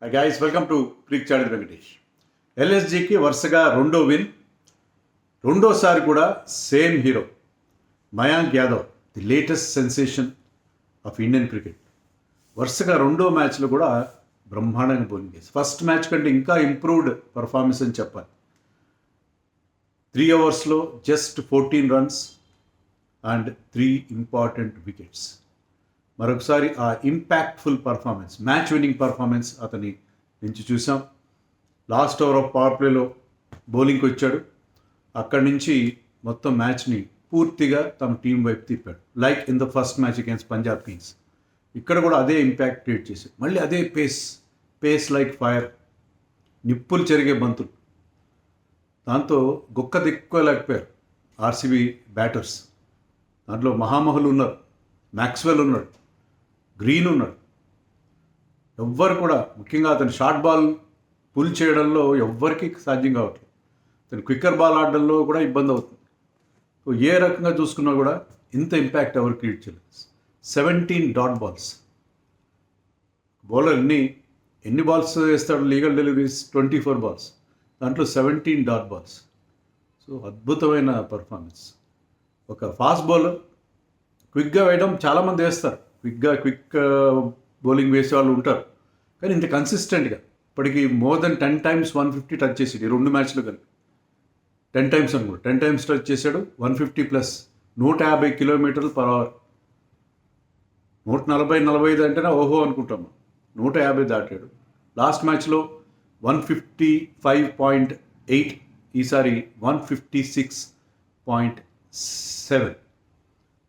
Guys welcome to crick channel Venkatesh. ఎల్ఎస్జికి వరుసగా రెండో విన్, రెండోసారి కూడా same hero Mayank Yadav, the latest sensation of Indian cricket. వరుసగా రెండో మ్యాచ్లో కూడా బ్రహ్మాండంగా బౌలింగ్ చేసి ఫస్ట్ మ్యాచ్ కంటే ఇంకా ఇంప్రూవ్డ్ పర్ఫార్మెన్స్ అని చెప్పాలి. 3 ఓవర్స్లో just 14 runs and 3 important wickets. మరొకసారి ఆ impactful performance, match winning performance అతని నుంచి చూసాం. లాస్ట్ ఓవర్ ఆఫ్ పవర్ ప్లేలో బౌలింగ్కి వచ్చాడు. అక్కడి నుంచి మొత్తం మ్యాచ్ని పూర్తిగా తమ టీం వైపు తిప్పాడు. Like in the first match against Punjab Kings, ఇక్కడ కూడా అదే ఇంపాక్ట్ క్రియేట్ చేశాడు. మళ్ళీ అదే పేస్ లైక్ ఫైర్, నిప్పులు చెరిగే బంతులు. దాంతో గుక్క దిక్కోలేకపోయారు ఆర్సీబీ బ్యాటర్స్. దాంట్లో మహామహులు ఉన్నారు, మ్యాక్స్వెల్ ఉన్నాడు, గ్రీన్ ఉన్నాడు. ఎవ్వరు కూడా, ముఖ్యంగా అతని షార్ట్ బాల్ పుల్ చేయడంలో ఎవ్వరికి సాధ్యం కావట్లేదు. అతను క్విక్కర్ బాల్ ఆడడంలో కూడా ఇబ్బంది అవుతుంది. సో ఏ రకంగా చూసుకున్నా కూడా ఇంత ఇంపాక్ట్ ఎవరు క్రియేట్ చేయలేదు. 17 డాట్ బాల్స్. బౌలర్ ఎన్ని బాల్స్ వేస్తాడు? లీగల్ డెలివరీస్ 24 బాల్స్, దాంట్లో 17 డాట్ బాల్స్. సో అద్భుతమైన పర్ఫార్మెన్స్. ఒక ఫాస్ట్ బౌలర్ క్విక్గా వేయడం చాలామంది వేస్తారు, క్విక్ బౌలింగ్ వేసే వాళ్ళు ఉంటారు, కానీ ఇంత కన్సిస్టెంట్గా ఇప్పటికీ మోర్ దెన్ 10 times 150 టచ్ చేసాడు. ఈ 2 మ్యాచ్లు కలిపి 10 times అనుకో, 10 times టచ్ చేశాడు. 150+, 150 km/h. 140-145 అంటేనే ఓహో అనుకుంటాము, 150 దాటాడు. లాస్ట్ మ్యాచ్లో 155.8, ఈసారి 156.7.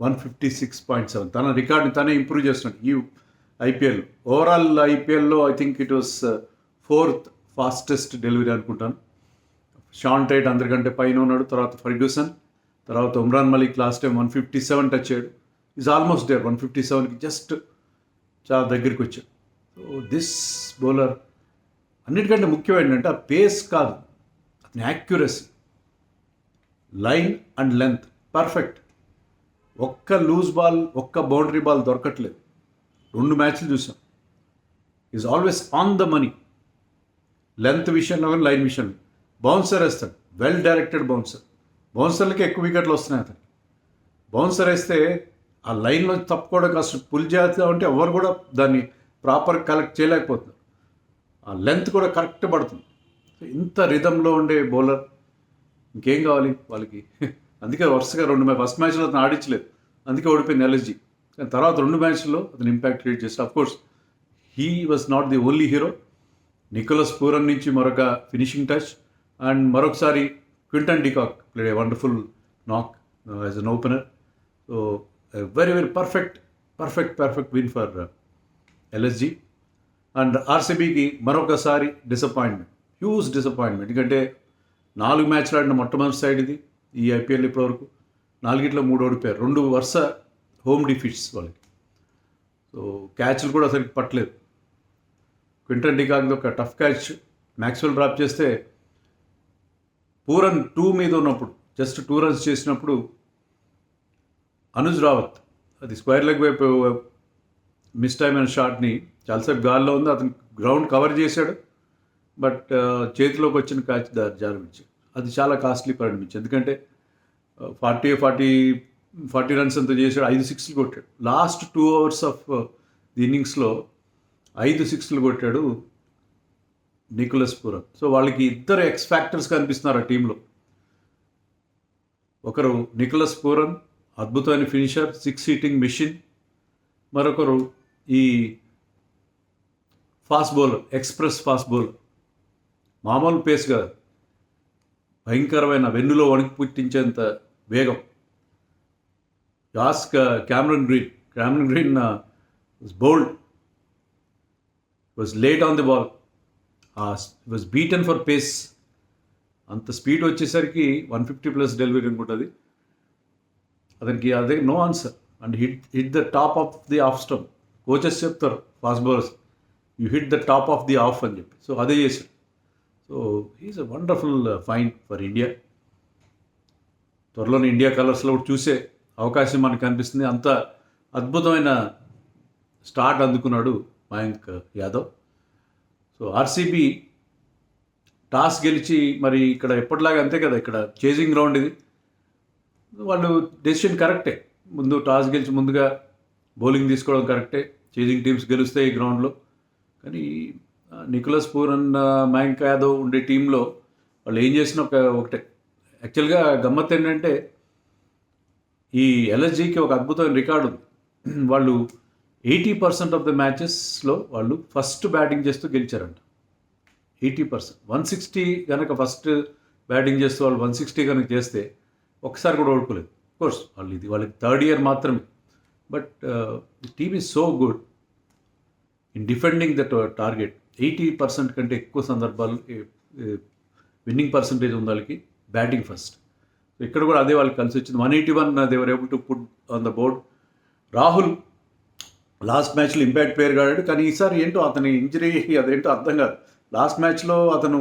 156.7 తన రికార్డ్ని తనే ఇంప్రూవ్ చేస్తున్నాడు ఈ ఐపీఎల్. ఓవరాల్ ఐపీఎల్లో I think it was 4th fastest delivery అనుకుంటాను. షాన్ టైట్ అందరికంటే పైన ఉన్నాడు, తర్వాత ఫర్గ్యూసన్, తర్వాత Umran Malik last time 157 touch అయ్యాడు. ఈజ్ ఆల్మోస్ట్ దేర్, 157కి జస్ట్ చాలా దగ్గరికి వచ్చాడు. సో దిస్ బౌలర్ అన్నిటికంటే ముఖ్యం ఏంటంటే ఆ పేస్ కాదు, అతని accuracy, line and length perfect. ఒక్క లూజ్ బాల్, ఒక్క బౌండరీ బాల్ దొరకట్లేదు. 2 మ్యాచ్లు చూసాం. Is always on the money. Length విషయంలో కానీ లైన్ విషయంలో. బౌన్సర్ వేస్తాడు, వెల్ డైరెక్టెడ్ బౌన్సర్. బౌన్సర్లకి ఎక్కువ వికెట్లు వస్తున్నాయి అతనికి. బౌన్సర్ వేస్తే ఆ లైన్లో తప్పుకోవడం కష్టం. పుల్ చేద్దామంటే ఎవరు కూడా దాన్ని ప్రాపర్ కలెక్ట్ చేయలేకపోతున్నారు. ఆ లెంత్ కూడా కరెక్ట్ పడుతుంది. ఇంత రిథంలో ఉండే బౌలర్ ఇంకేం కావాలి వాళ్ళకి? అందుకే వరుసగా 2 ఫస్ట్ మ్యాచ్లో అతను ఆడించలేదు, అందుకే ఓడిపోయింది ఎల్ఎస్జీ. కానీ తర్వాత 2 మ్యాచ్ల్లో అతను ఇంపాక్ట్ క్రియేట్ చేస్తాడు. Of course he was not the only hero. Nicholas Pooran నుంచి మరొక ఫినిషింగ్ టచ్, అండ్ మరొకసారి Quinton de Kock played a wonderful knock as an opener. So very perfect win for LSG. And ఆర్సీబీకి మరొకసారి డిసప్పాయింట్మెంట్, హ్యూజ్ డిసప్పాయింట్మెంట్. ఎందుకంటే 4 మ్యాచ్లు ఆడిన మొట్టమొదటి side ఇది ఈ ఐపీఎల్ ఇప్పటివరకు. 4గిట్లో 3 ఓడిపోయారు. 2 వరుస హోమ్ డిఫీట్స్ వాళ్ళకి. సో క్యాచ్లు కూడా సరిగ్గా పట్టలేదు. క్వింటన్ డికాక్ది ఒక టఫ్ క్యాచ్ మ్యాక్స్వెల్ డ్రాప్ చేస్తే, పూరన్ 2 మీద ఉన్నప్పుడు జస్ట్ 2 runs చేసినప్పుడు అనుజ్ రావత్ అది స్క్వేర్ లెగ్ వైపు మిస్ టైమ్ అయిన షాట్ని, చాలాసేపు గాల్లో ఉంది, అతను గ్రౌండ్ కవర్ చేశాడు, బట్ చేతిలోకి వచ్చిన క్యాచ్ జారమించాడు. అది చాలా కాస్ట్లీ పరిణమించింది. ఎందుకంటే 40 runs అంతా చేశాడు, 5 6లు కొట్టాడు. లాస్ట్ 2 hours ఆఫ్ ది ఇన్నింగ్స్లో 5 6లు కొట్టాడు నికోలస్ పూరన్. సో వాళ్ళకి ఇద్దరు ఎక్స్ ఫ్యాక్టర్స్ కనిపిస్తున్నారు ఆ టీంలో. ఒకరు నికోలస్ పూరన్, అద్భుతమైన ఫినిషర్, 6 hitting మెషిన్. మరొకరు ఈ fast bowler, express fast bowler, మామూలు పేస్ కాదు, భయంకరమైన వెన్నులో వణికి పుట్టించేంత వేగం. Cameron green was bold, was late on the ball, was beaten for pace. అంత స్పీడ్ వచ్చేసరికి 150+ డెలివరీ అనుకుంటుంది అతనికి. అదే no answer. And hit the top of the off stump. Coaches చెప్తారు fast bowlers, you hit the top of the off అని చెప్పి. So అదే చేశాడు. So he's a wonderful find for India. త్వరలోనే ఇండియా కలర్స్లో చూసే అవకాశం మనకు కనిపిస్తుంది. అంత అద్భుతమైన స్టార్ట్ అందుకున్నాడు Mayank Yadav. So RCB toss గెలిచి మరి ఇక్కడ ఎప్పటిలాగా అంతే కదా, ఇక్కడ చేజింగ్ గ్రౌండ్ ఇది, వాళ్ళు డెసిషన్ కరెక్టే. ముందు టాస్ గెలిచి ముందుగా బౌలింగ్ తీసుకోవడం కరెక్టే, చేజింగ్ టీమ్స్ గెలుస్తాయి ఈ గ్రౌండ్లో. కానీ నికోలస్ పూరన్, మయాంక్ యాదవ్ ఉండే టీంలో వాళ్ళు ఏం చేసినా ఒకటే. యాక్చువల్గా గమ్మత్ ఏంటంటే ఈ ఎల్ఎస్జీకి ఒక అద్భుతమైన రికార్డు ఉంది. వాళ్ళు 80% ఆఫ్ ద మ్యాచెస్లో వాళ్ళు ఫస్ట్ బ్యాటింగ్ చేస్తూ గెలిచారంట. 80%. 160 కనుక ఫస్ట్ బ్యాటింగ్ చేస్తూ వాళ్ళు 160 కనుక చేస్తే ఒకసారి కూడా ఓడుకోలేదు. కోర్స్ వాళ్ళకి థర్డ్ ఇయర్ మాత్రమే. But the team is so good in defending that target. 80% కంటే ఎక్కువ సందర్భాలు విన్నింగ్ పర్సంటేజ్ ఉంది వాళ్ళకి బ్యాటింగ్ ఫస్ట్. సో ఇక్కడ కూడా అదే వాళ్ళకి కలిసి వచ్చింది. 181 they were able to put on the board. Rahul last మ్యాచ్లో ఇంపాక్ట్ ప్లేయర్ కాడాడు, కానీ ఈసారి ఏంటో అతని ఇంజరీ అదేంటో అర్థం కాదు. లాస్ట్ మ్యాచ్లో అతను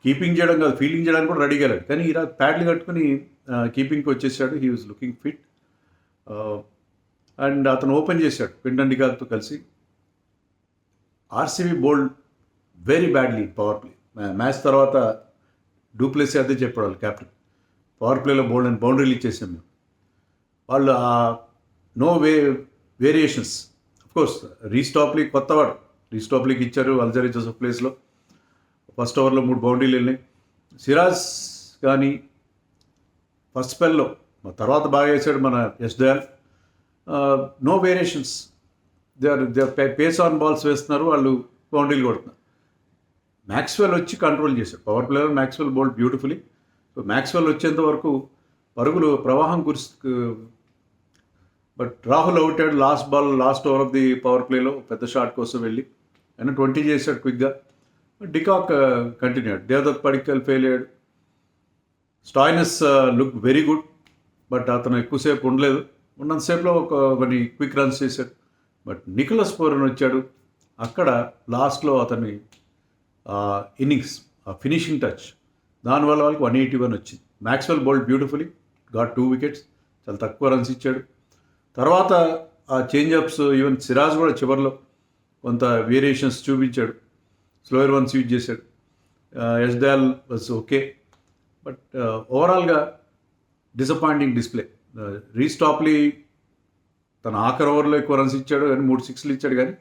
కీపింగ్ చేయడం కాదు, ఫీల్డింగ్ చేయడానికి కూడా రెడీగా లేడు, కానీ ఈరోజు ప్యాడ్లు కట్టుకుని కీపింగ్కి వచ్చేసాడు. He was looking fit. And అతను ఓపెన్ చేశాడు క్వింటన్ డికాక్తో కలిసి. RCB bowled very badly power play. Match తర్వాత డూప్లెసీ అదే చెప్పాడు వాళ్ళు కెప్టెన్, పవర్ ప్లేలో బౌల్డ్ అండ్ బౌండరీలు ఇచ్చేసాం మేము. వాళ్ళు నో వేరియేషన్స్. అఫ్కోర్స్ కొత్తవాడు రీస్టాప్లీకి ఇచ్చారు అల్జరీ జోసెఫ్ ప్లేస్లో. ఫస్ట్ ఓవర్లో 3 బౌండరీలు వెళ్ళినాయి. సిరాజ్ కానీ ఫస్ట్ స్పెల్లో తర్వాత బాగా వేసాడు మన Yash Dayal. No variations. They pace on balls వేస్తున్నారు, వాళ్ళు బౌండరీలు కొడుతున్నారు. మ్యాక్స్వెల్ వచ్చి కంట్రోల్ చేశాడు పవర్ ప్లేలో. Maxwell bowled beautifully. So Maxwell వచ్చేంత వరకు పరుగులు ప్రవాహం బట్ రాహుల్ అవుట్ అయ్యాడు last over of the power ప్లేలో పెద్ద షాట్ కోసం వెళ్ళి ఆయన 20 చేశాడు క్విక్గా. De Kock continued. Devdutt Padikkal fail అయ్యాడు. Stoinis look very good, but అతను ఎక్కువసేపు ఉండలేదు. ఉన్నంతసేపులో కొన్ని క్విక్ రన్స్ చేశాడు. బట్ నికోలస్ పూరన్ వచ్చాడు, అక్కడ లాస్ట్లో అతని ఇన్నింగ్స్ ఫినిషింగ్ టచ్, దానివల్ల వాళ్ళకి 181 వచ్చింది. Maxwell bowled beautifully, got 2 wickets, చాలా తక్కువ రన్స్ ఇచ్చాడు. తర్వాత ఆ చేంజ్అప్స్, ఈవెన్ సిరాజ్ కూడా చివరిలో కొంత వేరియేషన్స్ చూపించాడు, స్లోయర్ వన్స్ యూజ్ చేశాడు. Yash Dayal was okay, but ఓవరాల్గా డిసప్పాయింటింగ్ డిస్ప్లే. రీస్టాప్లీ తన ఆఖరి ఓవర్లో ఎక్కువ రన్స్ ఇచ్చాడు, కానీ 3 సిక్స్లు ఇచ్చాడు, కానీ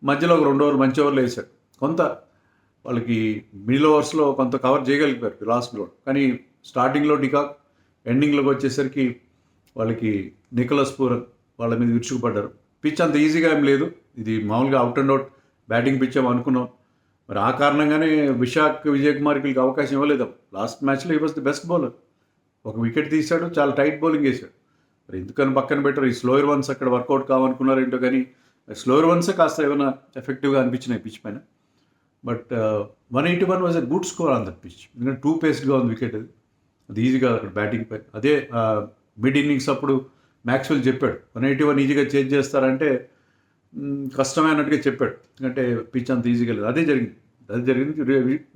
మధ్యలో ఒక 2 ఓవర్లు మంచి ఓవర్లు వేసాడు. కొంత వాళ్ళకి మిడిల్ ఓవర్స్లో కొంత కవర్ చేయగలిగారు లాస్ట్లో, కానీ స్టార్టింగ్లో డికాక్, ఎండింగ్లోకి వచ్చేసరికి వాళ్ళకి నికోలస్ పూరన్ వాళ్ళ మీద విరుచుకుపడ్డారు. పిచ్ అంత ఈజీగా ఏం లేదు, ఇది మామూలుగా out and out batting pitch అనుకున్నాం. మరి ఆ కారణంగానే విజయ్ కుమార్కి వీళ్ళకి అవకాశం ఇవ్వలేదు. లాస్ట్ మ్యాచ్లో he was the best bowler. ఒక వికెట్ తీశాడు, చాలా టైట్ బౌలింగ్ వేశాడు. మరి ఎందుకని పక్కన పెట్టారు? ఈ స్లోయర్ వన్స్ అక్కడ వర్కౌట్ కావనుకున్నారు ఏంటో, కానీ స్లోయర్ వన్సే కాస్త ఏమైనా ఎఫెక్టివ్గా అనిపించినాయి పిచ్ పైన. But 181 was a good score on that pitch. ఎందుకంటే 2 పేస్డ్గా ఉంది వికెట్, అది ఈజీగా అక్కడ బ్యాటింగ్ పై. అదే మిడ్ ఇన్నింగ్స్ అప్పుడు మ్యాక్స్వెల్ చెప్పాడు 181 ఈజీగా చేంజ్ చేస్తారంటే కష్టమైనట్టుగా చెప్పాడు, ఎందుకంటే పిచ్ అంత ఈజీగా లేదు. అదే జరిగింది.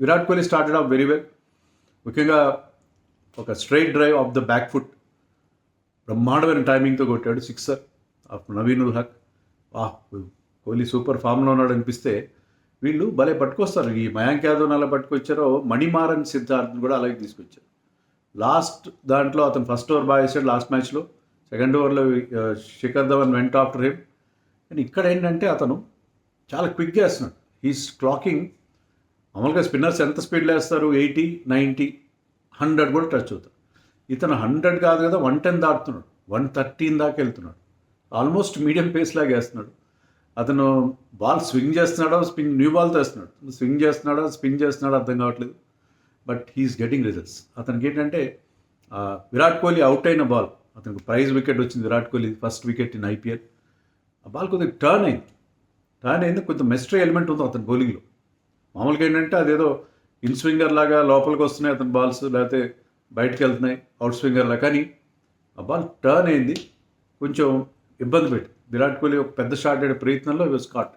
Virat Kohli started off very well. ముఖ్యంగా ఒక straight drive off the back foot బ్రహ్మాండమైన టైమింగ్తో కొట్టాడు, sixer off Naveen ul Haq. Kohli super ఫామ్లో ఉన్నాడు అనిపిస్తే వీళ్ళు భలే పట్టుకొస్తారు. ఈ మయాంక్ యాదవ్ అలా పట్టుకొచ్చారో, మణిమారన్ సిద్ధార్థ్ కూడా అలాగే తీసుకొచ్చారు. లాస్ట్ దాంట్లో అతను ఫస్ట్ ఓవర్ బాగా వేసాడు లాస్ట్ మ్యాచ్లో. సెకండ్ ఓవర్లో శిఖర్ ధవన్ వెంట ఆఫ్టర్ హిమ్. కానీ ఇక్కడ ఏంటంటే అతను చాలా క్విక్గా వేస్తున్నాడు. He's clocking. మామూలుగా స్పిన్నర్స్ ఎంత స్పీడ్లో వేస్తారు? 80, 90, 100 కూడా టచ్ అవుతారు. ఇతను 100 కాదు కదా, 110 దాటుతున్నాడు, 113 దాకా వెళ్తున్నాడు. ఆల్మోస్ట్ మీడియం పేస్ లాగా వేస్తున్నాడు. అతను బాల్ స్వింగ్ చేస్తున్నాడో న్యూ బాల్తో వేస్తున్నాడు, స్వింగ్ చేస్తున్నాడో స్పిన్ చేస్తున్నాడో అర్థం కావట్లేదు. But he is getting results. అతనికి ఏంటంటే విరాట్ కోహ్లీ అవుట్ అయిన బాల్, అతనికి ప్రైజ్ వికెట్ వచ్చింది Virat Kohli first wicket in IPL. ఆ బాల్ కొద్దిగా టర్న్ అయింది. కొంత మిస్టరీ ఎలిమెంట్ ఉంది అతని బౌలింగ్లో. మామూలుగా ఏంటంటే అదేదో ఇన్ స్వింగర్ లాగా లోపలికి వస్తున్నాయి అతని బాల్స్, లేకపోతే బయటకు వెళ్తున్నాయి అవుట్ స్వింగర్ లాగా, కానీ ఆ బాల్ టర్న్ అయింది, కొంచెం ఇబ్బంది పెట్టి విరాట్ కోహ్లీ ఒక పెద్ద షాట్ ఆడే ప్రయత్నంలో వాజ్ కాట్.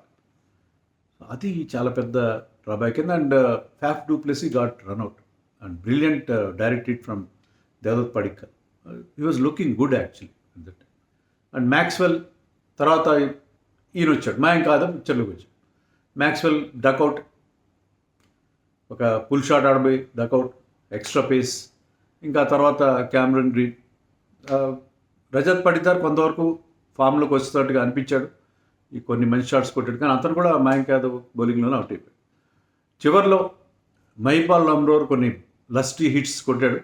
అది చాలా పెద్ద డ్రాబ్యాక్ అయింది. And Faf du Plessis got run out and brilliant direct hit from Devdutt Padikkal. He was looking good actually at that time. And Maxwell తర్వాత ఈయన వచ్చాడు, మయాంక్ యాదవ్ పిక్చర్లోకి వచ్చాడు. మ్యాక్స్వెల్ డక్అవుట్, ఒక పుల్ షాట్ ఆడబోయి డకౌట్, ఎక్స్ట్రా పేస్, ఇంకా తర్వాత క్యామరన్ గ్రీన్. రజత్ పటిదార్ కొంతవరకు ఫామ్లోకి వచ్చేటట్టుగా అనిపించాడు, ఈ కొన్ని మంచి షాట్స్ కొట్టాడు, కానీ అతను కూడా మయాంక్ యాదవ్ బౌలింగ్లోనే అవుట్ అయిపోయాడు. చివరిలో మహిపాల్ లమ్రోర్ కొన్ని లస్టీ హిట్స్ కొట్టాడు,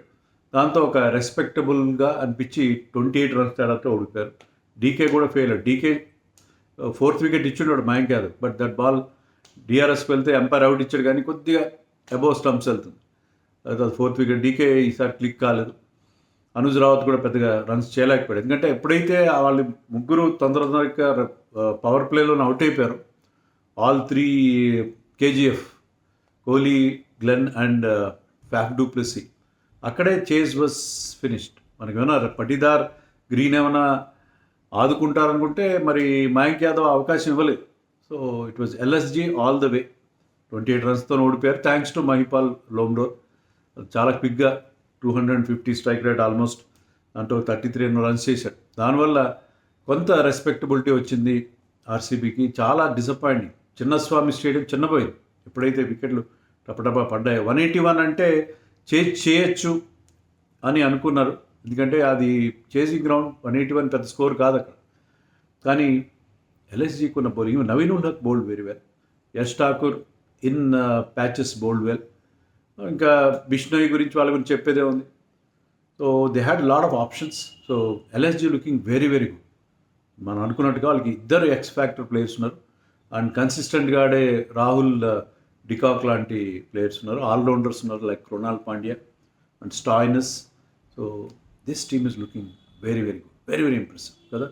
దాంతో ఒక రెస్పెక్టబుల్గా అనిపించి 28 రన్స్ తేడాతో ఓడిపోయారు. డీకే కూడా ఫెయిల్ అయ్యాడు. డీకే 4th వికెట్ ఇచ్చున్నాడు Mayank Yadav, but that ball డిఆర్ఎస్కి వెళ్తే ఎంపైర్ అవుట్ ఇచ్చాడు, కానీ కొద్దిగా అబౌవ్ స్టంప్స్ వెళ్తుంది. అది 4th వికెట్. డీకే ఈసారి క్లిక్ కాలేదు. అనుజ్ రావత్ కూడా పెద్దగా రన్స్ చేయలేకపోయాడు, ఎందుకంటే ఎప్పుడైతే వాళ్ళు ముగ్గురు తొందరగా పవర్ ప్లేలో అవుట్ అయిపోయారు, all 3 KGF, Kohli, Glenn and Faf du Plessis, అక్కడే చేజ్ వాజ్ ఫినిష్డ్. మనకేమైనా పటిదార్, గ్రీన్ ఏమైనా ఆదుకుంటారనుకుంటే మరి మయాంక్ యాదవ్ అవకాశం ఇవ్వలేదు. So it was LSG all the way. 28 రన్స్తో ఓడిపోయారు, థ్యాంక్స్ టు మహిపాల్ లమ్రోర్. చాలా క్విక్గా 250 స్ట్రైక్ రేట్ ఆల్మోస్ట్, దాంట్లో 33 రన్స్ చేశాడు. దానివల్ల కొంత రెస్పెక్టబిలిటీ వచ్చింది ఆర్సీబీకి. చాలా డిసప్పాయింటింగ్. చిన్నస్వామి స్టేడియం చిన్నపోయింది ఎప్పుడైతే వికెట్లు టపటపా పడ్డాయి. 181 అంటే చేయొచ్చు అని అనుకున్నారు, ఎందుకంటే అది చేసింగ్ గ్రౌండ్. 181 పెద్ద స్కోర్ కాదు అక్కడ, కానీ ఎల్ఎస్జీకి ఉన్న bowling, Naveen ul Haq bowled very well, Yash Thakur in patches bowled well, ఇంకా బిష్నోయ్ గురించి వాళ్ళ గురించి చెప్పేదే ఉంది. So they had lot of options. So LSG looking very very good. మనం అనుకున్నట్టుగా వాళ్ళకి ఇద్దరు ఎక్స్ ఫ్యాక్టర్ ప్లేయర్స్ ఉన్నారు, అండ్ కన్సిస్టెంట్గా ఆడే రాహుల్ డికాక్ లాంటి ప్లేయర్స్ ఉన్నారు, ఆల్రౌండర్స్ ఉన్నారు like Krunal Pandya and Stoinis. So this team is looking very very good, very very impressive కదా.